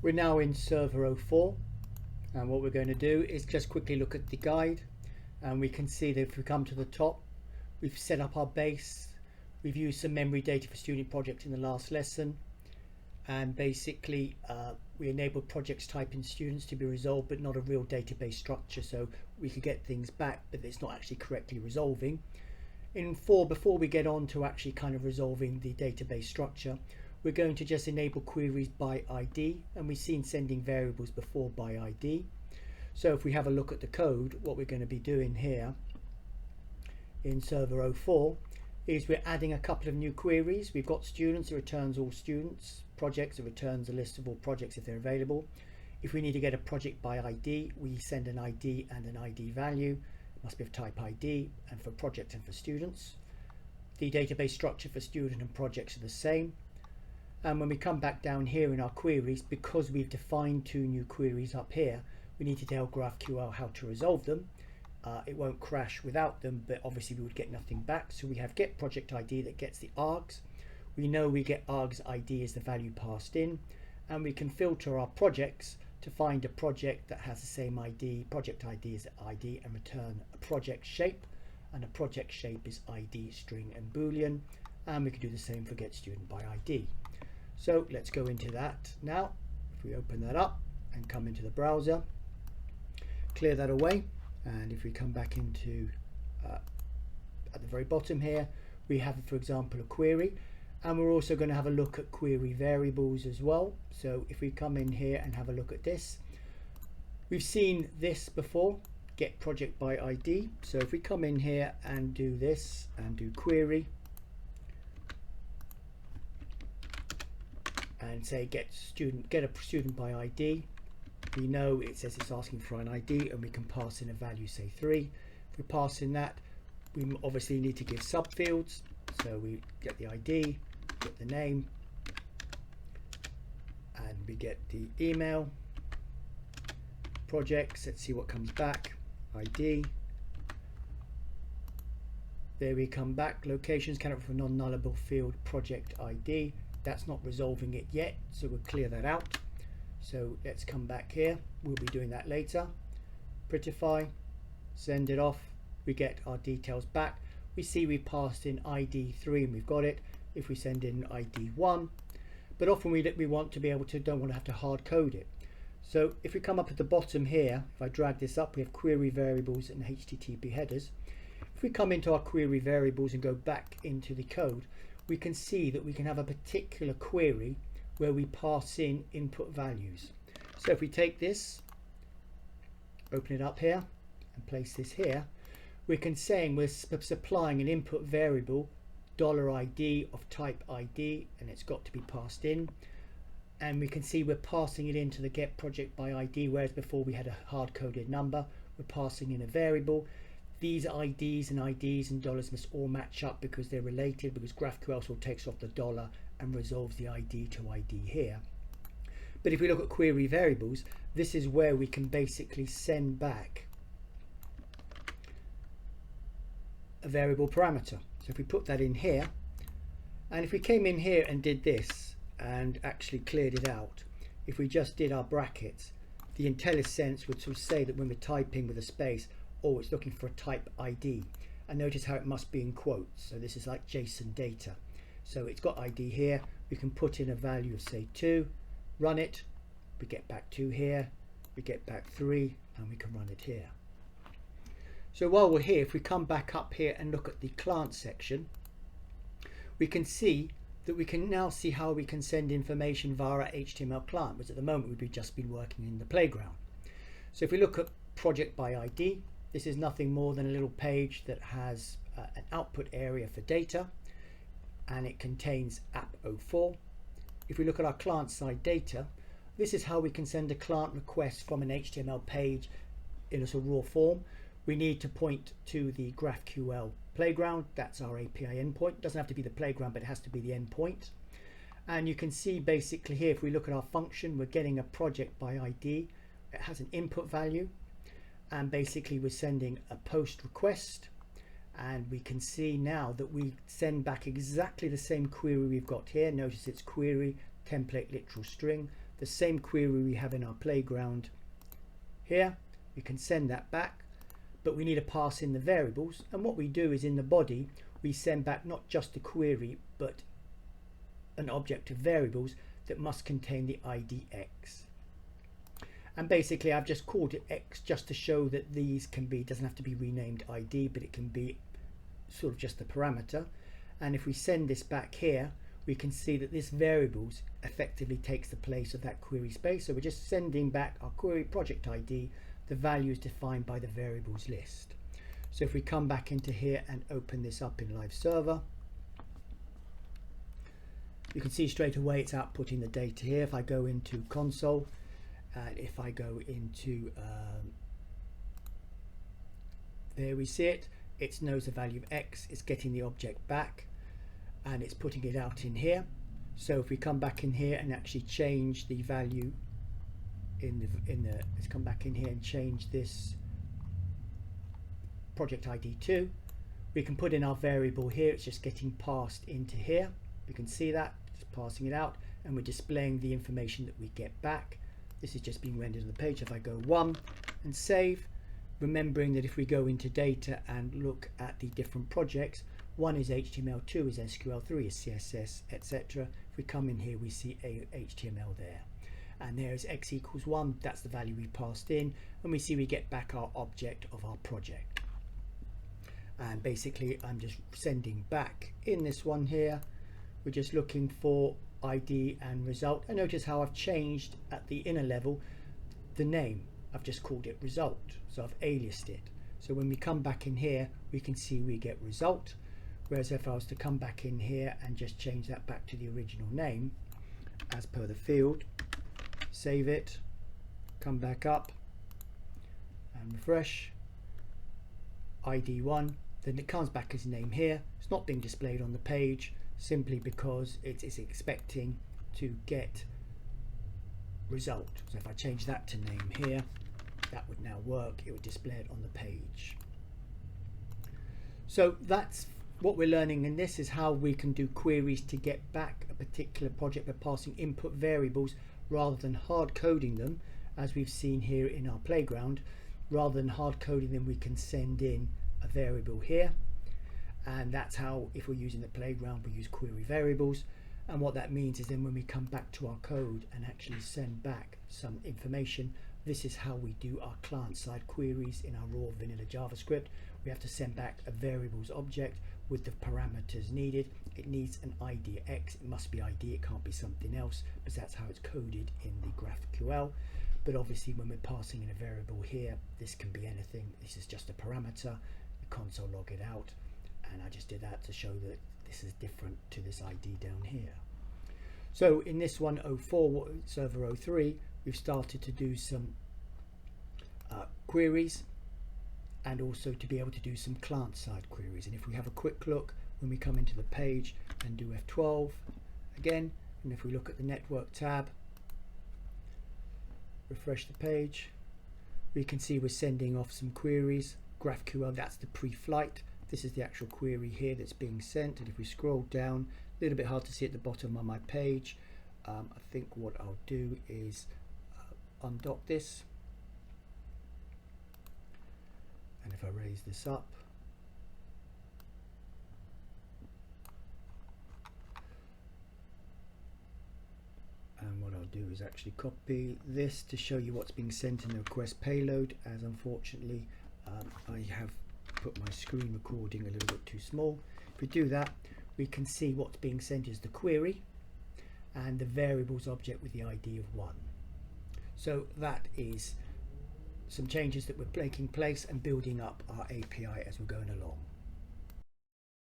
We're now in Server 04, and what we're going to do is just quickly look at the guide, and we can see that if we come to the top, we've set up our base. We've used some memory data for student projects in the last lesson, and basically we enabled projects type in students to be resolved, but not a real database structure, so we could get things back, but it's not actually correctly resolving. In 4, before we get on to actually kind of resolving the database structure, we're going to just enable queries by ID, and we've seen sending variables before by ID. So if we have a look at the code, what we're going to be doing here in Server 04 is we're adding a couple of new queries. We've got students, it returns all students. Projects, it returns a list of all projects if they're available. If we need to get a project by ID, we send an ID and an ID value. It must be of type ID, and for projects and for students. The database structure for student and projects are the same. And when we come back down here in our queries, because we've defined 2 new queries up here, we need to tell GraphQL how to resolve them. It won't crash without them, but obviously we would get nothing back. So we have get project ID that gets the args. We know we get args ID as the value passed in, and we can filter our projects to find a project that has the same ID, project ID as ID, and return a project shape, and a project shape is ID, string, and boolean. And we can do the same for get student by ID. So let's go into that now. If we open that up and come into the browser, clear that away, and if we come back into at the very bottom here, we have, for example, a query, and we're also going to have a look at query variables as well. So if we come in here and have a look at this, we've seen this before, get project by ID. So if we come in here and do this and do query and say get a student by ID, we know it says it's asking for an ID, and we can pass in a value, say 3. If we pass in that, we obviously need to give subfields, so we get the ID, get the name, and we get the email, projects. Let's see what comes back. ID, there we come back. Locations cannot for non-nullable field, project ID. That's not resolving it yet, so we'll clear that out. So let's come back here, we'll be doing that later. Prettify, send it off, we get our details back. We see we passed in ID 3 and we've got it. If we send in ID 1, but often we want to be able to, don't want to have to hard code it. So if we come up at the bottom here, if I drag this up, we have query variables and HTTP headers. If we come into our query variables and go back into the code, we can see that we can have a particular query where we pass in input values. So if we take this, open it up here and place this here, we can say we're supplying an input variable $ID of type ID, and it's got to be passed in, and we can see we're passing it into the get project by ID, whereas before we had a hard-coded number. We're passing in a variable. These IDs and dollars must all match up because they're related, because GraphQL also takes off the dollar and resolves the ID to ID here. But if we look at query variables, this is where we can basically send back a variable parameter. So if we put that in here, and if we came in here and did this and actually cleared it out, if we just did our brackets, the IntelliSense would sort of say that when we're typing with a space, oh, it's looking for a type ID. And notice how it must be in quotes. So this is like JSON data. So it's got ID here. We can put in a value of say 2, run it, we get back 2 here, we get back 3, and we can run it here. So while we're here, if we come back up here and look at the client section, we can see that we can now see how we can send information via our HTML client, which at the moment we've just been working in the playground. So if we look at project by ID, this is nothing more than a little page that has an output area for data, and it contains app04. If we look at our client-side data, this is how we can send a client request from an HTML page in a sort of raw form. We need to point to the GraphQL playground. That's our API endpoint. It doesn't have to be the playground, but it has to be the endpoint. And you can see basically here, if we look at our function, we're getting a project by ID. It has an input value, and basically we're sending a post request, and we can see now that we send back exactly the same query we've got here. Notice it's query template literal string. the same query we have in our playground here. We can send that back, but we need to pass in the variables, and what we do is in the body we send back not just the query but an object of variables that must contain the ID X. And basically I've just called it X just to show that these can be, doesn't have to be renamed ID, but it can be sort of just a parameter. And if we send this back here, we can see that this variables effectively takes the place of that query space. So we're just sending back our query project ID, the value is defined by the variables list. So if we come back into here and open this up in Live Server, you can see straight away it's outputting the data here. If I go into console, and if I go into there we see it, it knows the value of X, it's getting the object back and it's putting it out in here. So if we come back in here and actually change the value let's come back in here and change this project ID 2, we can put in our variable here, it's just getting passed into here. You can see that it's passing it out and we're displaying the information that we get back. This is just being rendered on the page. If I go 1 and save, remembering that if we go into data and look at the different projects, 1 is HTML, 2 is SQL, 3 is CSS, etc. If we come in here we see HTML there, and there is X equals 1, that's the value we passed in, and we see we get back our object of our project. And basically I'm just sending back in this one here, we're just looking for ID and result, and notice how I've changed at the inner level the name. I've just called it result, so I've aliased it. So when we come back in here we can see we get result, whereas if I was to come back in here and just change that back to the original name as per the field, save it, come back up and refresh, ID1, then it comes back as name here. It's not being displayed on the page simply because it is expecting to get result. So if I change that to name here, that would now work, it would display it on the page. So that's what we're learning in this, is how we can do queries to get back a particular project by passing input variables rather than hard coding them, as we've seen here in our playground. Rather than hard coding them, we can send in a variable here, and that's how, if we're using the playground, we use query variables. And what that means is then when we come back to our code and actually send back some information, this is how we do our client-side queries in our raw vanilla JavaScript. We have to send back a variables object with the parameters needed. It needs an ID X, it must be ID, it can't be something else, because that's how it's coded in the GraphQL. But obviously when we're passing in a variable here, this can be anything. This is just a parameter, the console log it out, and I just did that to show that this is different to this ID down here. So in this one, 04 server 03, we've started to do some queries, and also to be able to do some client-side queries. And if we have a quick look when we come into the page and do F12 again, and if we look at the network tab, refresh the page, we can see we're sending off some queries. GraphQL, that's the pre-flight. This is the actual query here that's being sent. And if we scroll down, a little bit hard to see at the bottom of my page, I think what I'll do is undock this, and if I raise this up, and what I'll do is actually copy this to show you what's being sent in the request payload, as unfortunately I have put my screen recording a little bit too small. If we do that, we can see what's being sent is the query and the variables object with the ID of 1. So that is some changes that we're taking place and building up our API as we're going along.